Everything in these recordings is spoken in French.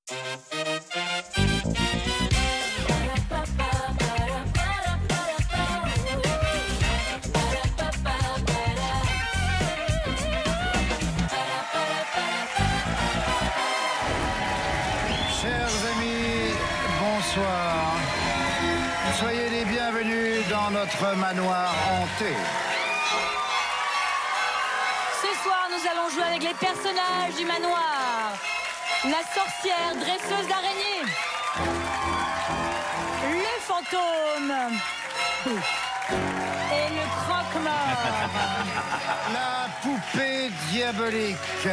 Bonsoir. Soyez les bienvenus dans notre manoir hanté. Ce soir, nous allons jouer avec les personnages du manoir. La sorcière dresseuse d'araignées. Le fantôme. Et le croque-mort. La poupée diabolique.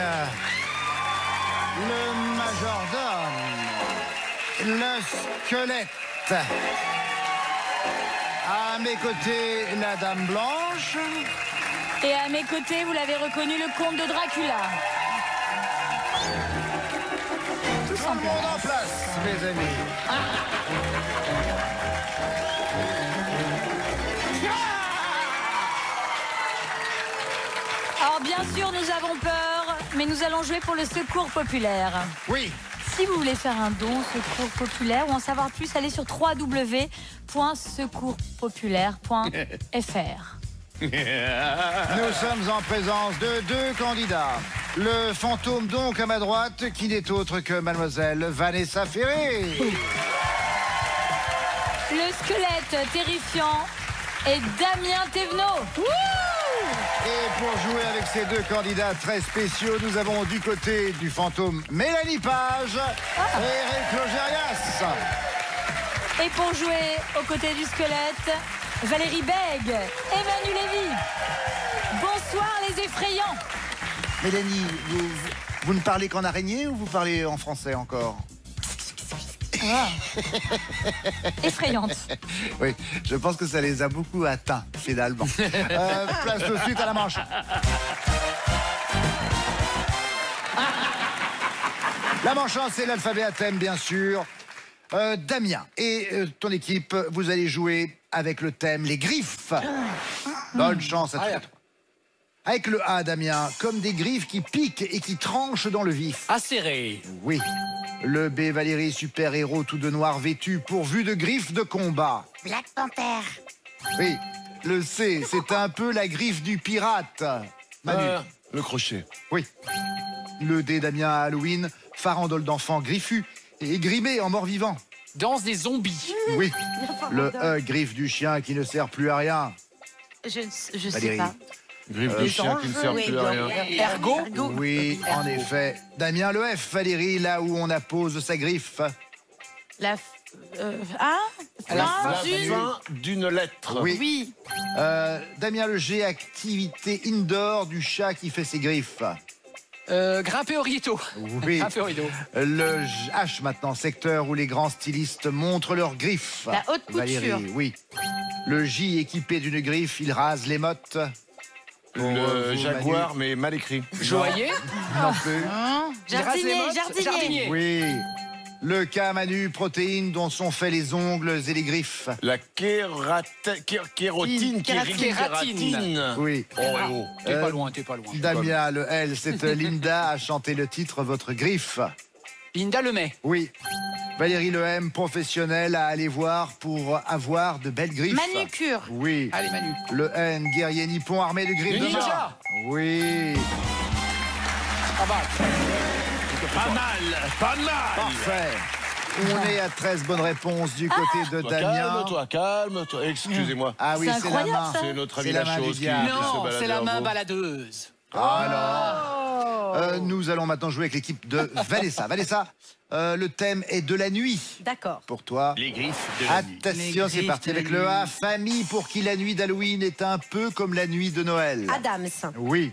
Le majordome. Le squelette. À mes côtés, la dame blanche. Et à mes côtés, vous l'avez reconnu, le comte de Dracula. Tout le monde en place, mes amis. Alors bien sûr, nous avons peur, mais nous allons jouer pour le secours populaire. Oui. Si vous voulez faire un don Secours Populaire ou en savoir plus, allez sur www.secourspopulaire.fr. Nous sommes en présence de deux candidats. Le fantôme donc à ma droite, qui n'est autre que mademoiselle Vanessa Ferré. Le squelette terrifiant est Damien Thévenot. Et pour jouer avec ces deux candidats très spéciaux, nous avons du côté du fantôme Mélanie Page et Eric Logérias. Et pour jouer aux côtés du squelette, Valérie Bègue et Manu Lévy. Bonsoir les effrayants. Mélanie, vous ne parlez qu'en araignée ou vous parlez en français encore? Effrayante. Oui, je pense que ça les a beaucoup atteints, finalement. Place tout de suite à la manche. La manche 1, c'est l'alphabet à thème, bien sûr. Damien et ton équipe, vous allez jouer avec le thème les griffes. Bonne chance à tous. Avec le A, Damien, comme des griffes qui piquent et qui tranchent dans le vif. Acéré. Oui. Le B, Valérie, super-héros tout de noir vêtu, pourvu de griffes de combat. Black Panther. Oui. Le C, c'est un peu la griffe du pirate. Manu. Le crochet. Oui. Le D, Damien, à Halloween, farandole d'enfants griffus et grimés en mort-vivant. Danse des zombies. Oui. Le E, griffe du chien qui ne sert plus à rien. Je sais Valérie. pas. Griffe de chien qui ne sert plus à rien. Ergo. Oui, en effet. Damien, le F, Valérie, là où on appose sa griffe. La Fin d'une lettre. Oui. Oui. Damien, le G, activité indoor du chat qui fait ses griffes. Grimper au rideau. Oui. Grimper au rideau. Le H maintenant, secteur où les grands stylistes montrent leurs griffes. La haute couture. Valérie, oui. Le J, équipé d'une griffe, il rase les mottes. Le vous, jaguar, mais mal écrit. Joaillier. Non plus. Jardinier. Oui. Le K, Manu, protéines dont sont faits les ongles et les griffes. La kérotine. Kératine. Oui. Oh. T'es pas loin, t'es pas loin. Damien, le L, c'est Linda a chanté le titre Votre griffe. Linda Lemay. Oui. Valérie, le M, professionnel à aller voir pour avoir de belles griffes. Manucure. Oui. Allez Manu. Le N, guerrier nippon armé de griffes de Ninja. mort. Oui. Pas mal. Parfait. On est à 13 bonnes réponses du côté de Damien. Calme-toi. Excusez-moi. Ah oui, C'est c'est la incroyable, main. ça. C'est notre C'est ami la la main du chose qui diable. se Non, balade c'est la en main vous. baladeuse. Alors, nous allons maintenant jouer avec l'équipe de Vanessa. Vanessa, le thème est de la nuit D'accord. pour toi. Les griffes de la nuit. Attention, c'est parti avec le A. Famille pour qui la nuit d'Halloween est un peu comme la nuit de Noël. Adams. Oui.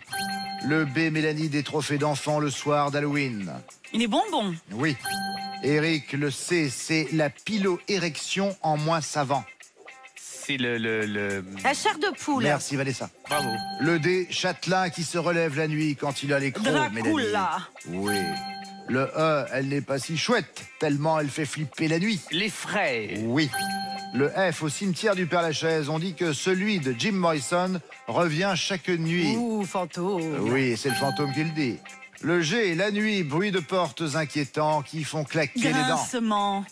Le B, Mélanie, des trophées d'enfants le soir d'Halloween. Il est bonbon. Oui. Eric, le C, c'est la pilo-érection en moins savant. C'est le... La chair de poule. Merci Vanessa. Bravo. Le D, Châtelain qui se relève la nuit quand il a les crocs, Mélanie. Dracula. Oui. Le E, elle n'est pas si chouette, tellement elle fait flipper la nuit. Les frais. Oui. Le F, au cimetière du Père-Lachaise, on dit que celui de Jim Morrison revient chaque nuit. Ouh, fantôme. Oui, c'est le fantôme qui le dit. Le G, la nuit, bruit de portes inquiétants qui font claquer les dents. Grincement.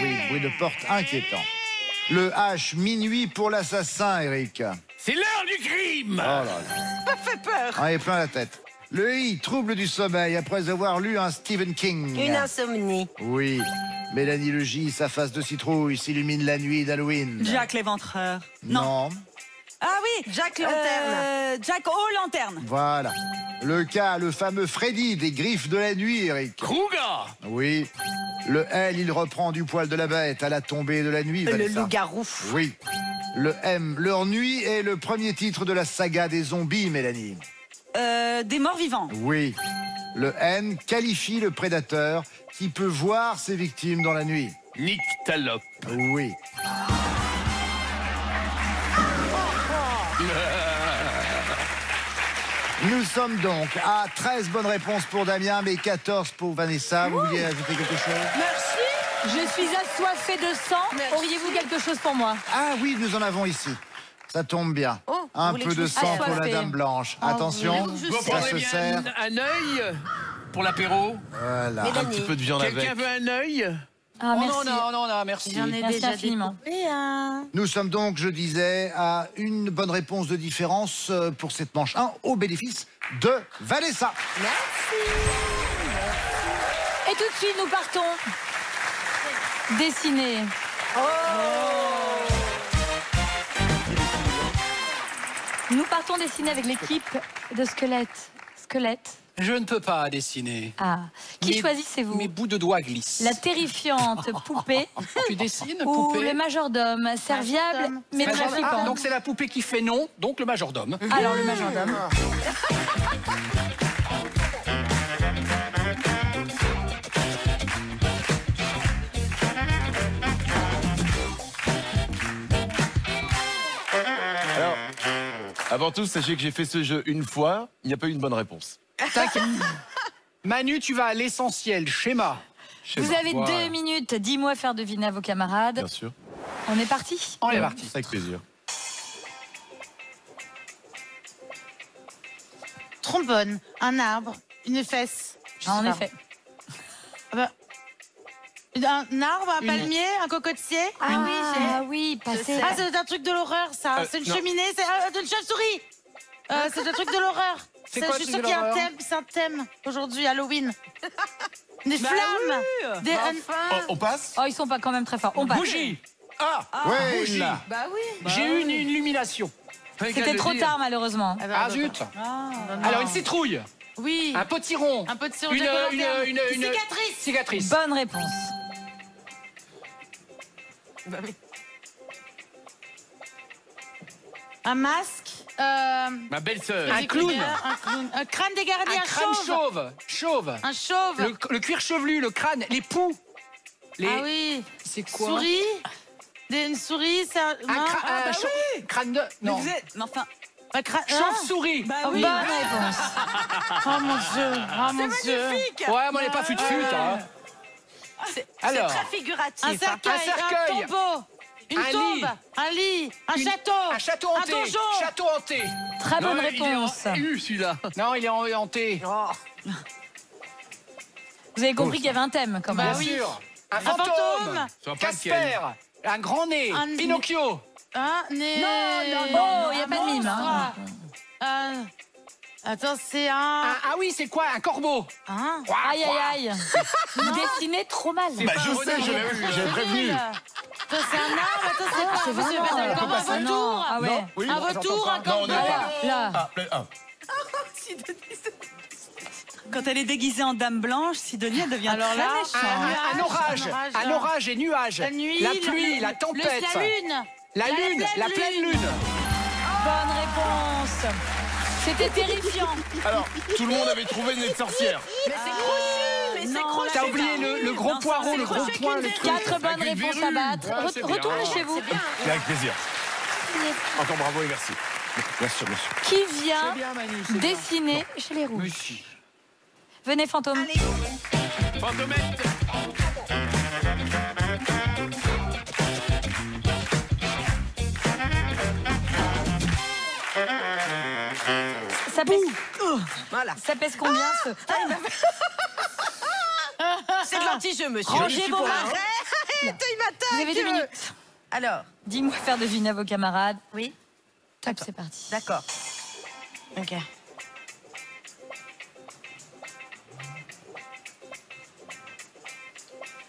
Oui, bruit de portes inquiétant. Le H, minuit pour l'assassin, Eric. C'est l'heure du crime. Oh là là. Ça fait peur. On est plein la tête. Le I, trouble du sommeil après avoir lu un Stephen King. Une insomnie. Oui. Mélanie le J, sa face de citrouille s'illumine la nuit d'Halloween. Jack l'éventreur. Non. Ah oui. Jack Lanterne. Jack aux lanternes. Voilà. Le K, le fameux Freddy des griffes de la nuit, Eric. Kruger. Oui. Le L, il reprend du poil de la bête à la tombée de la nuit, Le Vanessa. loup-garou. Oui. Le M, leur nuit est le premier titre de la saga des zombies, Mélanie. Des morts vivants. Oui. Le N qualifie le prédateur qui peut voir ses victimes dans la nuit. Nyctalope. Oui. Nous sommes donc à 13 bonnes réponses pour Damien, mais 14 pour Vanessa. Vous vouliez ajouter quelque chose? Je suis assoiffée de sang. Auriez-vous quelque chose pour moi? Ah oui, nous en avons ici. Ça tombe bien. Oh, vous un voulez peu que je de vous sang pour la assoiffée? Dame Blanche. Attention, oui, je Vous sais. ça prendrez se bien sert. un œil pour l'apéro. Voilà. Un Mélanie. petit peu de viande avec. Quelqu'un veut un œil? Ah, Oh merci. non, merci. J'en ai Merci déjà infiniment. découpé un. Nous sommes donc, je disais, à une bonne réponse de différence pour cette manche 1 au bénéfice de Vanessa. Et tout de suite, nous partons dessiner. Nous partons dessiner avec l'équipe de Squelette. Squelette. Je ne peux pas dessiner. Ah. Qui Mes- choisissez-vous? Mes bouts de doigts glissent. La terrifiante poupée Tu dessines, ou poupée? le majordome, serviable Majordome. mais très Majordome. flippant. Ah, donc c'est la poupée qui fait non, donc le majordome. Alors le majordome. Alors, avant tout, sachez que j'ai fait ce jeu une fois, il n'y a pas eu une bonne réponse. T'inquiète. Manu, tu vas à l'essentiel, schéma. Vous avez Voilà. 2 minutes, dis-moi faire deviner à vos camarades. Bien sûr. On est parti. On est parti. Avec plaisir. Trombone, un arbre, une fesse. Je Ah, en sais pas. effet. Ah bah, un arbre, un Une- palmier, un cocotier. Ah oui, Je passé. sais. Ah, c'est un truc de l'horreur, ça. C'est une non. cheminée, c'est une chauve-souris. C'est un truc de l'horreur. C'est quoi, Je suis truc sûre de qu'il y a un l'horreur thème. C'est un thème aujourd'hui, Halloween. Des Bah flammes. oui. Des, On passe? Oh, ils sont pas quand même très forts. On passe. Bougie. Ah, Ouais, bougie. là. Bah oui. J'ai eu une illumination. C'était trop tard, malheureusement. Ah zut. Alors une citrouille, Oui. un potiron, Un peu de sirop une, de lanterne. une cicatrice. cicatrice. Bonne réponse. Un masque. Ma belle-sœur. Un Freddy clown. Krueger, un clown. Un crâne dégarni, Un un crâne chauve. chauve. Chauve. Un chauve. Le cuir chevelu, le crâne, les poux. Les... Ah oui. C'est quoi? Souris. Une souris, c'est un. Un non. crâne de... Mais Non. vous êtes... Mais enfin... Un crâne. Chauve-souris. Bah Oh, oui. Bonne réponse. Oh mon dieu. Oh mon dieu. Magnifique. Ouais, moi, elle n'est pas fut-fut. Hein. Alors, Très figuratif. Un cercueil. Un cercueil. Un tombeau. Une Un tombe. lit. Un lit. Un château. Un château Un hanté. donjon. Château hanté. Très bonne Non, il est en- réponse. celui-là. Non, il est hanté. Vous avez compris qu'il y avait un thème, quand même. Bien sûr. Un fantôme. fantôme. Casper. Un grand nez. Un- Pinocchio. Un nez. Oh, il n'y a pas de mime. hein. Attends, c'est un. Ah oui, c'est quoi? Un corbeau. Un. Aïe, aïe, aïe. Vous dessinez trop mal. Bah, je sais, j'avais prévenu. Attends, c'est un arbre. Attends, c'est quoi? c'est Vous savez vraiment- pas, on peut un passer. vautour. Ah ouais. Oui, Un vautour, un Non, on n'est corbeau. pas. Là. Ah, un. Quand elle est déguisée en dame blanche, Sidonie, elle devient Alors très là, méchante. Un orage. Un orage et nuages. La nuit. La pluie, la tempête. La lune. La lune, la pleine lune. Bonne réponse. C'était terrifiant. Alors, tout le monde avait trouvé une nez de sorcière. Mais c'est crochu. Mais c'est crochu. T'as oublié le gros Non, ça, poireau, c'est le gros crochet point, qu'une le verrue. truc. 4 bonnes Avec une réponses à verrue. battre. Ouais, c'est bien. Retournez chez vous. C'est avec plaisir. Encore bravo et merci. Bien sûr, bien sûr. Qui vient Bien, Manu, c'est bien. dessiner chez les rouges? Monsieur. Venez, fantôme. Fantomette. Ça pèse. Voilà. Ça pèse combien ce... C'est de l'anti-jeu, monsieur. Rangez vos mains. Arrête, il m'attaque. Vous avez 2 minutes. Alors, Dis-moi faire deviner à vos camarades. oui, Top, c'est parti. d'accord. Ok.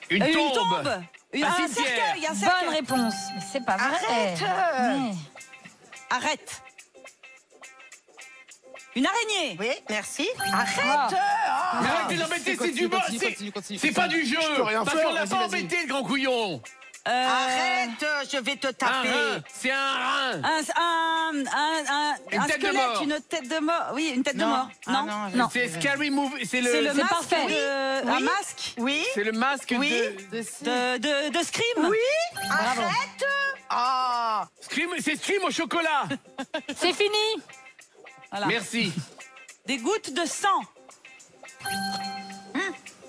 Une Une tombe. tombe. Un Un cimetière. cercueil, un Bonne cercueil. réponse. Mais c'est pas vrai. Arrête. Mais- Arrête. Une araignée. Oui, merci. Ah. Arrête. Mais arrêtez d'embêter, c'est du bon. C'est pas du jeu. Parce qu'on l'a pas embêté, le grand couillon. Arrête, je vais te Un taper. rein. C'est un rein. Une Un tête de squelette, mort. une tête de mort. Oui, une tête de Non. mort. Ah, Non. non, Non. C'est Scary Movie. C'est C'est le le. masque parfait. de... Un masque Oui, C'est le masque Oui. de Scream. oui, arrête. Ah, Scream. C'est Scream au chocolat. C'est fini. Voilà. Merci. Des gouttes de sang.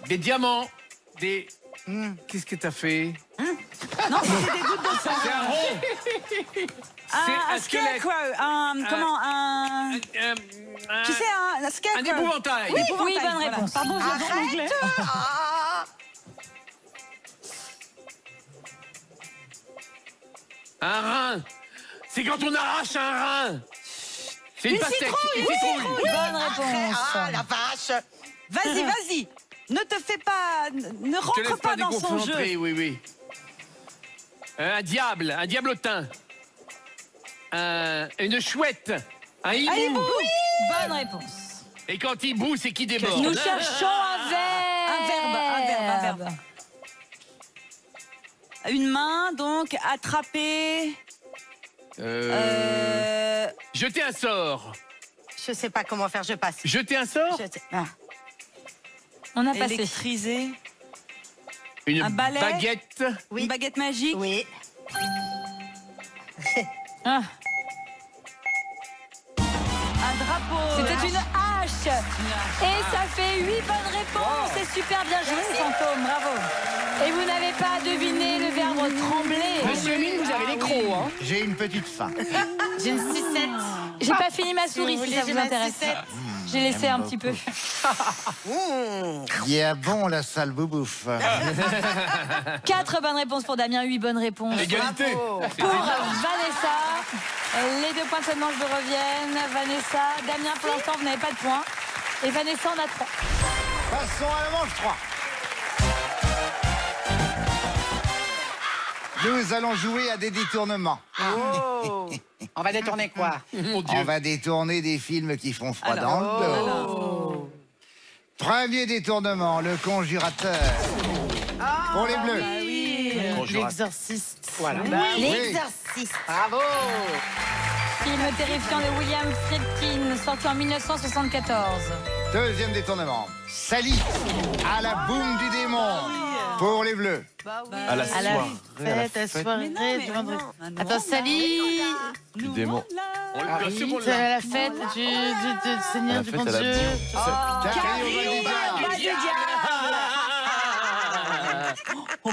Des diamants. Des. Qu'est-ce que t'as fait? Non, c'était des gouttes de sang. C'est un rond. C'est un squelette. scarecrow. Comment un... Tu sais, un scarecrow. Un épouvantail. Oui, Épouvantail, bonne voilà. réponse. Pardon, je l'ai en anglais. ah. Un rein. C'est quand on arrache un rein. C'est une Une pastèque. citrouille, Une oui, citrouille. Bonne réponse. Ah, la vache. Vas-y, vas-y. Ne te fais pas... Ne Je te rentre laisse pas pas dans son jeu. déconcentrer, oui, oui. Un diable, un diablotin. Une chouette. Un hibou. Un hibou. Bonne réponse. Et quand hibou, c'est qui déborde? Nous cherchons un verbe. Un verbe. Une main, donc, attraper... Jeter un sort. Je sais pas comment faire, je passe. Jeter un sort. On a passé. Électriser. Une Un balai. baguette. Oui. Une baguette magique. Oui. Ah, Un drapeau. c'était une hache. Et ça fait 8 bonnes réponses. C'est super bien joué, Fantôme. Bravo. Et vous n'avez pas deviné le verbe trembler. Monsieur Emile, vous avez les crocs, hein. J'ai une petite faim. J'ai une 6-7. J'ai pas fini ma souris, vous si voulez, ça j'ai vous ma intéresse. sucette. J'ai laissé un petit peu. Il est bon, la sale boubouffe. 4 bonnes réponses pour Damien, 8 bonnes réponses Égalité. pour Vanessa. Les 2 points de cette manche vous reviennent. Vanessa, Damien, pour l'instant, vous n'avez pas de points. Et Vanessa en a 3. Passons à la manche 3. Nous allons jouer à des détournements. On va détourner quoi? Mon Dieu. On va détourner des films qui font froid dans le dos. Premier détournement, le conjurateur. Pour les bleus. L'exorciste. Voilà. L'exorciste. Bravo. Film terrifiant de William Friedkin, sorti en 1974. Deuxième détournement, Sally, à la boum du démon. Pour les bleus. À la À la fête, à la soirée du vendredi. Attends, Sally. Du démon. Bien sûr, on C'est l'a. à la fête du Seigneur du bon Dieu. Carrie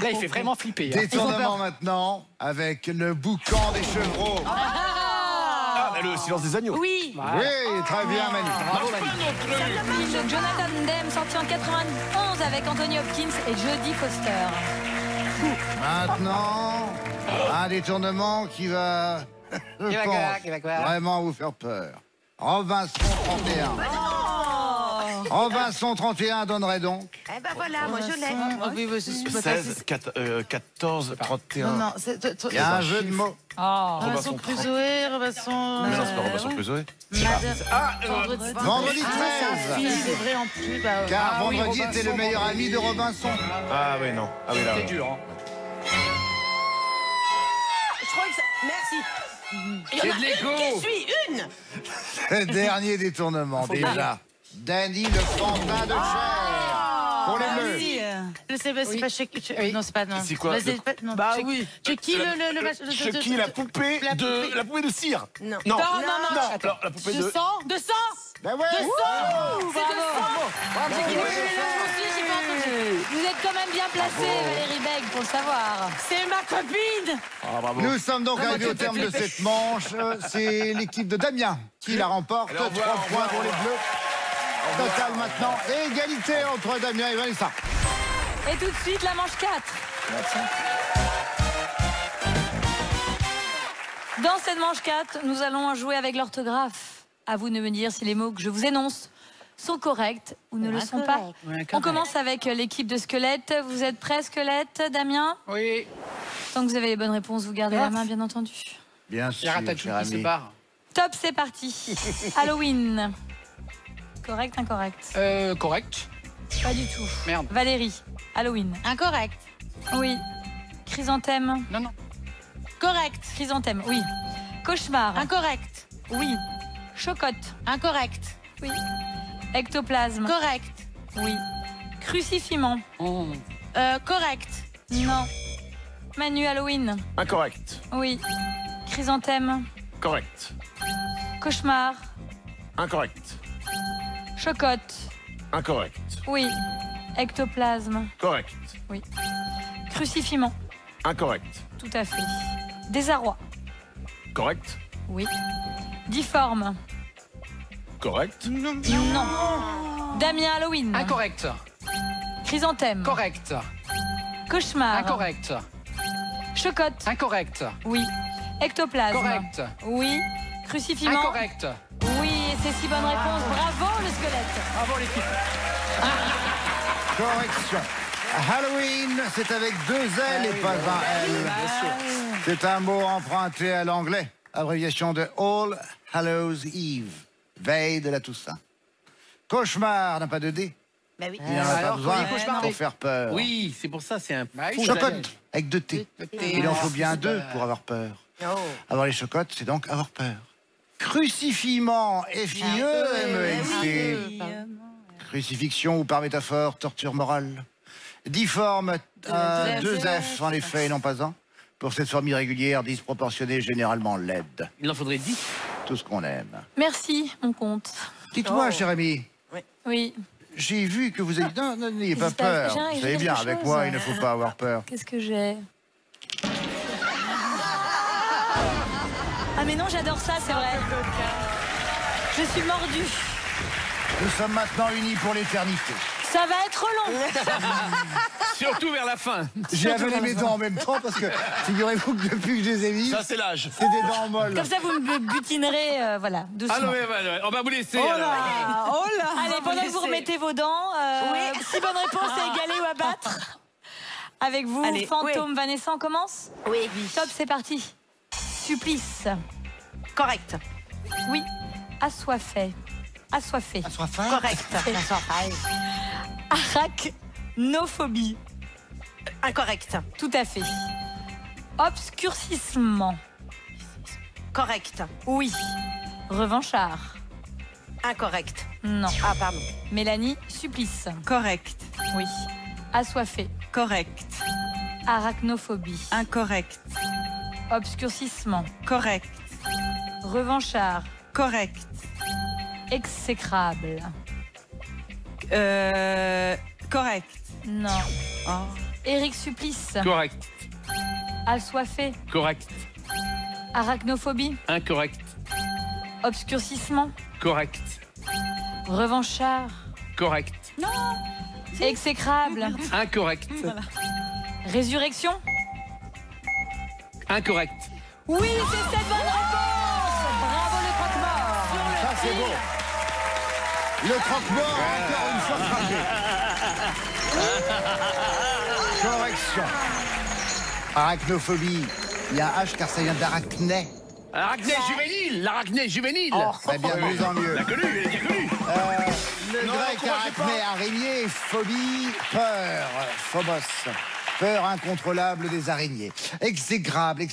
Là, il fait vraiment flipper. Hein. Détournement maintenant, avec le boucan des chevreaux. Ah, le silence des agneaux. Oui, Oui, très bien, Manu. Bravo, Manu. film de Jonathan Demme, sorti en 91 avec Anthony Hopkins et Jodie Foster. Maintenant, un détournement qui va, je Qui va pense, quoi, qui va quoi vraiment vous faire peur. Robinson 31. Robinson 31 donnerait donc Eh ben voilà, moi je l'ai. Oh, oui, oui, c'est 16, 14, 31. Non, non, il y a un jeu de mots. Oh. Robinson Crusoe, Robinson. Mais non, c'est pas Robinson Crusoe. Vendredi Ah, 13. c'est vrai en plus. Bah, Car oui, vendredi Robinson, était le meilleur ami de Robinson. Ah oui, non. Ah oui, là. C'est dur, hein. Je crois que ça... Merci. C'est de l'écho. Qui suis une. Le dernier détournement déjà. Danny le pantin de chair. Pour les bleus. Merci. Je sais pas, c'est pas Chucky. Non, c'est pas, non. C'est quoi, Bah, le- c'est pas- non. Bah Chucky- oui. Chucky, le Chucky, la poupée de cire. Non. Non, non. Alors, la poupée de... De sang. Ben ouais. C'est de sang. Vous êtes quand même bien placé, Valérie Beg, pour le savoir. C'est ma copine. Ah, bravo. Nous sommes donc arrivés au terme de cette manche. C'est l'équipe de Damien qui la remporte. 3 points pour les bleus. total maintenant. Et égalité entre Damien et Vanessa. Et tout de suite, la manche 4. Dans cette manche 4, nous allons jouer avec l'orthographe. À vous de me dire si les mots que je vous énonce sont corrects ou ne le sont pas. On commence avec l'équipe de Squelette. Vous êtes prêts, Squelette, Damien? Oui. Tant que vous avez les bonnes réponses, vous gardez la main, bien entendu. Bien Il y sûr, a Ratatouille cher qui se ami. barre. Top, c'est parti. Halloween. Correct, incorrect? Correct. Pas du tout. Merde. Valérie. Halloween. Incorrect. Oui. Chrysanthème. Non, non. Correct. Chrysanthème, oui. Cauchemar. Incorrect. Oui. Chocotte. Incorrect. Oui. Ectoplasme. Correct. Oui. Crucifiement. Oh. Correct. Non. Manu, Halloween. Incorrect. Oui. Chrysanthème. Correct. Cauchemar. Incorrect. Chocotte. Incorrect. Oui. Ectoplasme. Correct. Oui. Crucifiement. Incorrect. Tout à fait. Désarroi. Correct. Oui. Difforme. Correct. Non. Damien, Halloween. Incorrect. Chrysanthème. Correct. Cauchemar. Incorrect. Chocotte. Incorrect. Oui. Ectoplasme. Correct. Oui. Crucifiement. Incorrect. Oui, et c'est 6 bonnes réponses. Bravo, le squelette. Bravo l'équipe. Correction. Halloween, c'est avec 2 L et pas un L. C'est un mot emprunté à l'anglais. Abréviation de All Hallows Eve. Veille de la Toussaint. Cauchemar n'a pas de D. Bah oui. Il n'en a pas Alors, besoin courrier cauchemar. pour faire peur. Oui, c'est pour ça, c'est un Bah oui, fou. Chocotte avec 2 T. Il en faut bien c'est 2 pas- pour avoir peur. Oh. Avoir les chocottes, c'est donc avoir peur. Crucifiement, F-I-E-M-E-N-C. Crucifixion ou par métaphore, torture morale. Difforme, 2 F en effet et non pas un. Pour cette forme irrégulière, disproportionnée, généralement laide. Il en faudrait 10. Tout ce qu'on aime. Merci, mon compte. Dites-moi, cher ami, Oui. j'ai vu que vous avez... Non, n'ayez pas J'hésite à- peur. j'ai Vous savez bien, quelque avec chose. moi, il ne faut pas avoir peur. Qu'est-ce que j'ai? Ah mais non, j'adore ça, c'est vrai. Je suis mordue. Nous sommes maintenant unis pour l'éternité. Ça va être long. Surtout vers la fin. J'ai avalé mes dents en même temps parce que, figurez-vous que depuis que je les ai mis, Ça, c'est l'âge. c'est des dents molles. Comme ça, vous me butinerez, voilà, doucement. Ah non, mais on va vous laisser. alors. Oh là. Allez, pendant que vous remettez vos dents, 6 bonnes réponses à égaler ou à battre. Avec vous, Allez, Fantôme, Vanessa, on commence? Oui. Top, c'est parti. Supplice. Correct. Oui. Assoiffé. Assoiffé. Correct. Arachnophobie. Incorrect. Tout à fait. Obscurcissement. Correct. Oui. Revanchard. Incorrect. Non. Ah, pardon. Mélanie, supplice. Correct. Oui. Assoiffé. Correct. Arachnophobie. Incorrect. Obscurcissement. Correct. Revanchard. Correct. Exécrable. Correct. Non. Oh. Éric Supplice. Correct. Assoiffé. Correct. Arachnophobie. Incorrect. Obscurcissement. Correct. Revanchard. Correct. Exécrable. Incorrect. Résurrection. Incorrect. Oui, c'est cette bonne réponse. Bravo le croque-mort. Ça, c'est beau. Le croque-mort, encore une fois frappé. Correction. Arachnophobie. Il y a un H car ça vient d'arachné. L'arachné juvénile. L'arachné juvénile. Très bien, mieux en mieux. La connu, elle est bien connue. Le grec arachné, araignée, phobie, peur, phobos. Peur incontrôlable des araignées. Exécrable,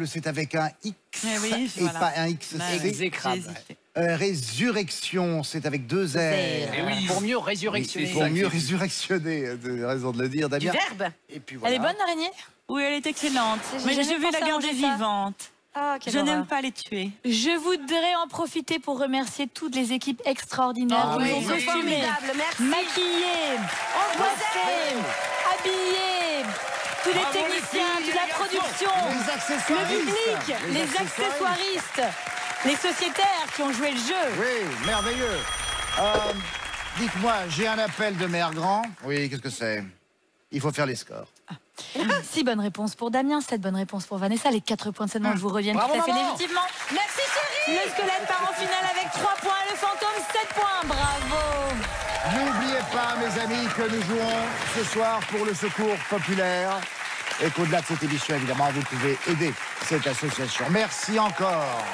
c'est avec un X Eh oui, et voilà. pas un XC. J'ai hésité. Résurrection, c'est avec 2 R. Et oui, pour mieux résurrectionner. Pour mieux résurrectionner, raison de le dire, Du Damien. verbe. Et puis Elle voilà. est bonne l'araignée? Oui, elle est excellente. Mais jamais je vais pensé la à garder manger ça. vivante. Ah, quelle Je horreur. n'aime pas les tuer. Je voudrais en profiter pour remercier toutes les équipes extraordinaires qui oui, ont oui, costumé, Formidable, merci. maquillé, coiffé, habillé, tous les Bravo, les techniciens, filles, toute la les garçons. production, Les le accessoiristes. public, les accessoiristes, les sociétaires qui ont joué le jeu. Oui, merveilleux. dites-moi, j'ai un appel de Mère Grand. Oui, qu'est-ce que c'est? Il faut faire les scores. 6 bonnes réponses pour Damien, 7 bonnes réponses pour Vanessa. Les 4 points de cette manche vous reviennent Bravo, tout à fait maman. légitimement. Merci chérie. Le squelette part en finale avec 3 points. Le fantôme, 7 points. Bravo. N'oubliez pas, mes amis, que nous jouons ce soir pour le Secours Populaire. Et qu'au-delà de cette émission, évidemment, vous pouvez aider cette association. Merci encore.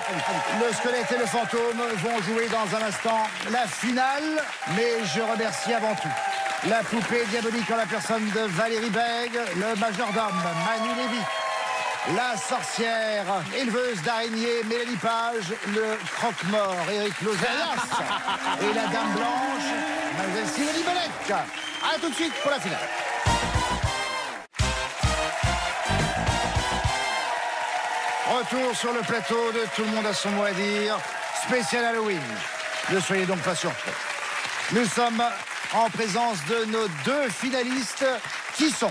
Le squelette et le fantôme vont jouer dans un instant la finale. Mais je remercie avant tout la poupée diabolique en la personne de Valérie Bègue, le majordome Manu Lévy, la sorcière éleveuse d'araignées Mélanie Page, le croque-mort Éric Lozérias et la dame blanche Mademoiselle Sylvie Bellec. A tout de suite pour la finale. Retour sur le plateau de Tout le monde a son mot à dire, spécial Halloween. Ne soyez donc pas surpris. Nous sommes en présence de nos 2 finalistes qui sont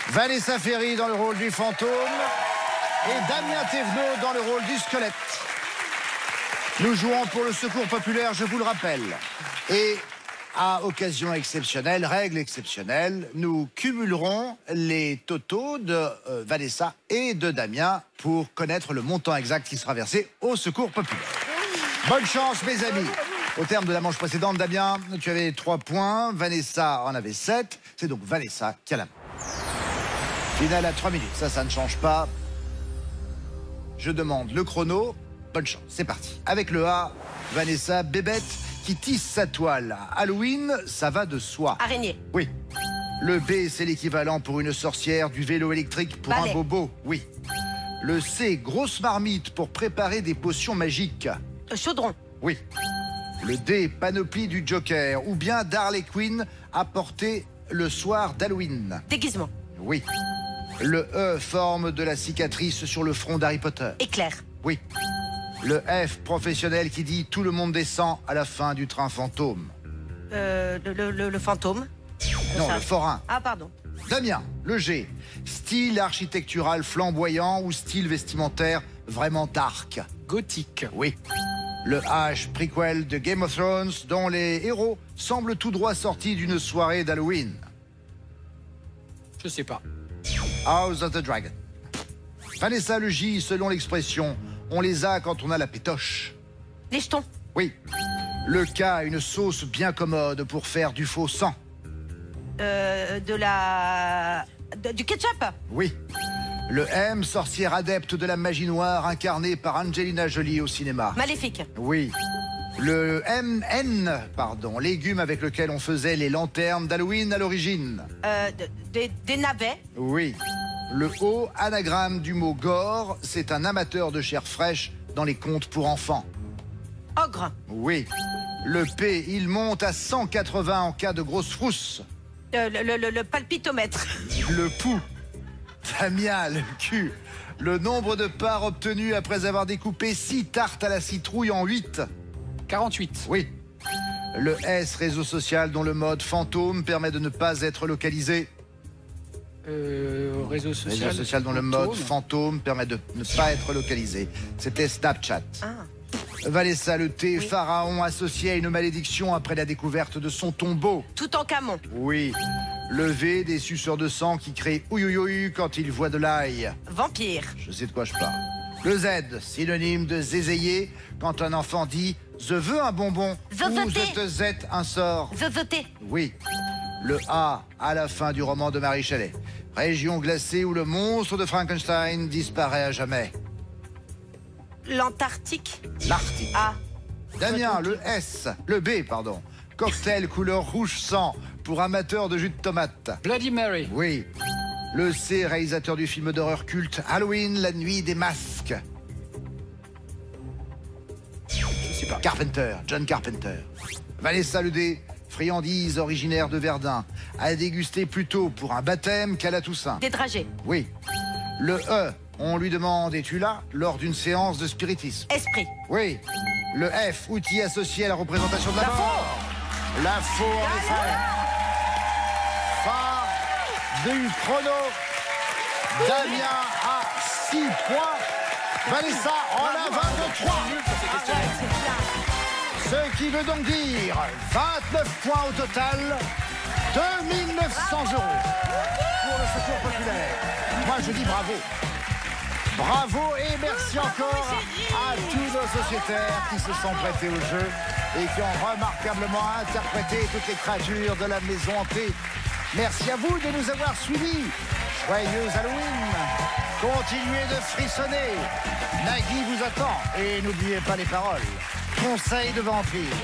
Vanessa Ferry dans le rôle du fantôme et Damien Thévenot dans le rôle du squelette. Nous jouons pour le Secours Populaire, je vous le rappelle. Et à occasion exceptionnelle, règle exceptionnelle, nous cumulerons les totaux de Vanessa et de Damien pour connaître le montant exact qui sera versé au Secours Populaire. Bonne chance, mes amis. Au terme de la manche précédente, Damien, tu avais 3 points, Vanessa en avait 7. C'est donc Vanessa qui a la main. Finale à 3 minutes, ça ne change pas. Je demande le chrono. Bonne chance, c'est parti. Avec le A, Vanessa Bébête qui tisse sa toile. Halloween, ça va de soi. Araignée. Oui. Le B, c'est l'équivalent pour une sorcière du vélo électrique pour Balai. un bobo. Oui. Le C, grosse marmite pour préparer des potions magiques. Chaudron. Oui. Le D, panoplie du Joker, ou bien d'Harley Quinn apportée le soir d'Halloween. Déguisement. Oui. Le E, forme de la cicatrice sur le front d'Harry Potter. Éclair. Oui. Le F, professionnel qui dit tout le monde descend à la fin du train fantôme. Le fantôme. Non, Ça. le forain. Ah, pardon. Damien, le G, style architectural flamboyant ou style vestimentaire vraiment dark. Gothique. Oui. Le H, prequel de Game of Thrones, dont les héros semblent tout droit sortis d'une soirée d'Halloween. Je sais pas. House of the Dragon. Vanessa, le J, selon l'expression, on les a quand on a la pétoche. Les jetons. Oui. Le K, une sauce bien commode pour faire du faux sang. Du ketchup. Oui. Le M, sorcière adepte de la magie noire incarnée par Angelina Jolie au cinéma. Maléfique. Oui. Le MN, légume avec lequel on faisait les lanternes d'Halloween à l'origine. Des navets. Oui. Le O, anagramme du mot gore, c'est un amateur de chair fraîche dans les contes pour enfants. Ogre. Oui. Le P, il monte à 180 en cas de grosse frousse. Le palpitomètre. Le pou. Damien, le cul. Le nombre de parts obtenues après avoir découpé 6 tartes à la citrouille en 8. 48. Oui. Le S, réseau social dont le mode fantôme permet de ne pas être localisé. Réseau social. Réseau social dont le mode fantôme permet de ne pas être localisé. C'était Snapchat. Ah. Vanessa, le T, pharaon associé à une malédiction après la découverte de son tombeau. Tout en camon. Oui. Le V, des suceurs de sang qui créent ouïouïouï quand ils voient de l'ail. Vampire. Je sais de quoi je parle. Le Z, synonyme de zézéyer, quand un enfant dit « Je veux un bonbon » ou « Zozoter. Je te zette un sort ». Zozoté. Oui. Le A, à la fin du roman de Marie Shelley. Région glacée où le monstre de Frankenstein disparaît à jamais. L'Antarctique. L'Arctique. Ah. Damien, le S, le B, pardon. Cocktail couleur rouge sang pour amateurs de jus de tomate. Bloody Mary. Oui. Le C, réalisateur du film d'horreur culte Halloween, la nuit des masques. Je sais pas. Carpenter, John Carpenter. Vanessa, le D, friandise originaire de Verdun, à déguster plutôt pour un baptême qu'à la Toussaint. Des dragées. Oui. Le E, on lui demande « Es-tu là ?» lors d'une séance de spiritisme. Esprit. Oui. Le F, outil associé à la représentation de la mort. La faux, en effet. Fin du chrono. Damien a 6 points. Vanessa en a 23. Ce qui veut donc dire 29 points au total, 2 900 € pour le Secours populaire. Moi, je dis bravo. Bravo et merci encore à tous nos sociétaires qui se sont prêtés au jeu et qui ont remarquablement interprété toutes les créatures de la maison hantée. Merci à vous de nous avoir suivis. Joyeux Halloween. Continuez de frissonner. Nagui vous attend. Et n'oubliez pas les paroles. Conseil de vampire.